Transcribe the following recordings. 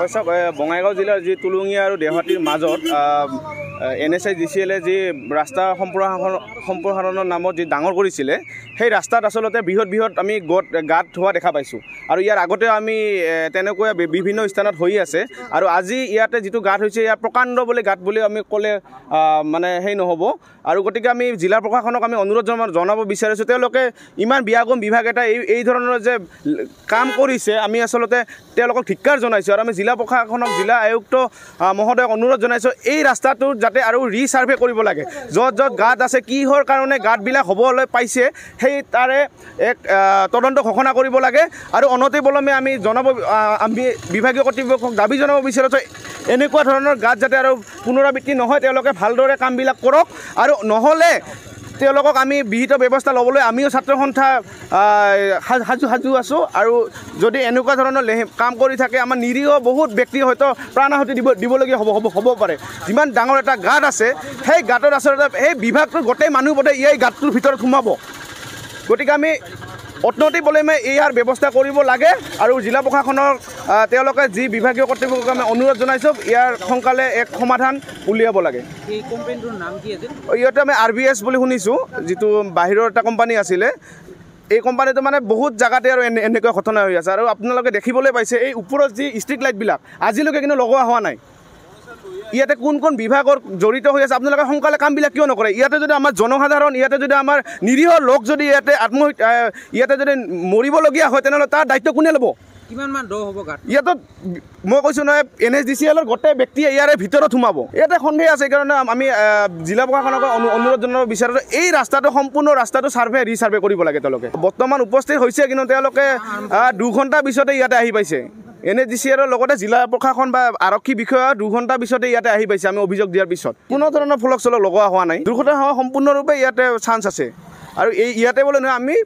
হয় চাওক বঙাইগাঁও জিলাৰ যি তুলুঙীয়া আৰু দেওহাটীৰ মাজত NSIGCL যি ৰাস্তা সম্প্ৰসাৰণৰ নামত যি ডাঙৰ কৰিছিলে সেই ৰাস্তাত আচলতে বৃহৎ আমি গাঁত হোৱা দেখা পাইছোঁ আৰু ইয়াৰ আগতে আমি তেনেকৈ বিভিন্ন স্থানত হৈ আছে আৰু আজি ইয়াতে যিটো গাঁত হৈছে ইয়াৰ প্ৰকাণ্ড বুলি গাঁত বুলি আমি ক'লে মানে সেই নহ'ব আৰু গতিকে আমি জিলা প্ৰশাসনক আমি অনুৰোধ জনাব বিচাৰিছোঁ তেওঁলোকে ইমান বিয়াগম বিভাগ এটা এই ধৰণৰ যে কাম কৰিছে আমি আচলতে তেওঁলোকক ধিক্কাৰ জনাইছোঁ আৰু আমি জিলা প্ৰশাসনক জিলা আয়ুক্ত মহোদয়ক অনুৰোধ জনাইছোঁ এই ৰাস্তাটো যাতে আৰু ৰিচাৰ্ভে কৰিব লাগে য'ত গাঁত আছে কিহৰ কাৰণে গাঁতবিলাক হ'বলৈ পাইছে সেই তাৰে এক তদন্ত ঘোষণা কৰিব লাগে আৰু অনতিপলমে আমি বিভাগীয় কৰ্তৃপক্ষক দাবী জনাব বিচাৰিছোঁ এনেকুৱা ধৰণৰ গাঁত যাতে আৰু পুনৰাবৃত্তি নহয় তেওঁলোকে ভালদৰে কামবিলাক কৰক আৰু নহ'লে তেওঁলোকক আমি বিহিত ব্যৱস্থা ল'বলৈ আমিও ছাত্ৰ সন্থা সাজু আছোঁ আৰু যদি এনেকুৱা ধৰণৰ কাম কৰি থাকে আমাৰ নিৰীহ বহুত ব্যক্তি হয়তো প্ৰাণাহুতি দিবলগীয়া হ'ব পাৰে যিমান ডাঙৰ এটা গাঁত আছে সেই গাঁতত আচলতে সেই বিভাগটোৰ গোটেই মানুহ বোধে এই গাঁতটোৰ ভিতৰত সোমাব গতিকে আমি অনতিপলমে ইয়াৰ ব্যৱস্থা কৰিব লাগে আৰু জিলা প্ৰশাসনক তেওঁলোকে যি বিভাগীয় কৰ্তৃপক্ষক আমি অনুৰোধ জনাইছোঁ ইয়াৰ সোনকালে এক সমাধান উলিয়াব লাগে এই কোম্পানীটোৰ নাম কি আছিল ইয়াতে আমি RBS বুলি শুনিছোঁ যিটো বাহিৰৰ এটা কোম্পানী আছিলে এই কোম্পানীটো মানে বহুত জাগাতে আৰু এনেকুৱা ঘটনা হৈ আছে আৰু আপোনালোকে দেখিবলৈ পাইছে এই ওপৰত যি ষ্ট্ৰীট লাইটবিলাক আজিলৈকে কিন্তু লগোৱা হোৱা নাই ইয়াতে কোন বিভাগৰ জড়িত হৈ আছে আপোনালোকে সোনকালে কামবিলাক কিয় নকৰে ইয়াতে যদি আমাৰ জনসাধাৰণ ইয়াতে যদি আমাৰ নিৰীহ লোক যদি ইয়াতে যদি মৰিবলগীয়া হয় তেনেহ'লে তাৰ দায়িত্ব কোনে ল'ব কিমান মান দ হ'ব গাঁত ইয়াতে মই কৈছোঁ নহয় NSGCLৰ গোটেই ব্যক্তিয়ে ইয়াৰে ভিতৰত সোমাব ইয়াতে সন্দেহ আছে সেইকাৰণে আমি জিলা প্ৰশাসনক অনুৰোধ জনাব বিচাৰোঁ এই ৰাস্তাটো সম্পূৰ্ণ ৰাস্তাটো ৰিচাৰ্ভে কৰিব লাগে তেওঁলোকে বৰ্তমান উপস্থিত হৈছে কিন্তু তেওঁলোকে 2 ঘণ্টাৰ পিছতে ইয়াতে আহি পাইছে NSGCLৰ লগতে জিলা প্ৰশাসন বা আৰক্ষী বিষয়া 2 ঘণ্টাৰ পিছতে ইয়াতে আহি পাইছে আমি অভিযোগ দিয়াৰ পিছত কোনো ধৰণৰ ফলক চলক লগোৱা হোৱা নাই দুৰ্ঘটনা হোৱা সম্পূৰ্ণৰূপে ইয়াতে চান্স আছে আৰু ইয়াতে বোলে নহয় আমি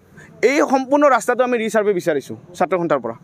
এই সম্পূৰ্ণ ৰাস্তাটো আমি ৰিচাৰ্ভে বিচাৰিছোঁ ছাত্ৰ সন্থাৰ পৰা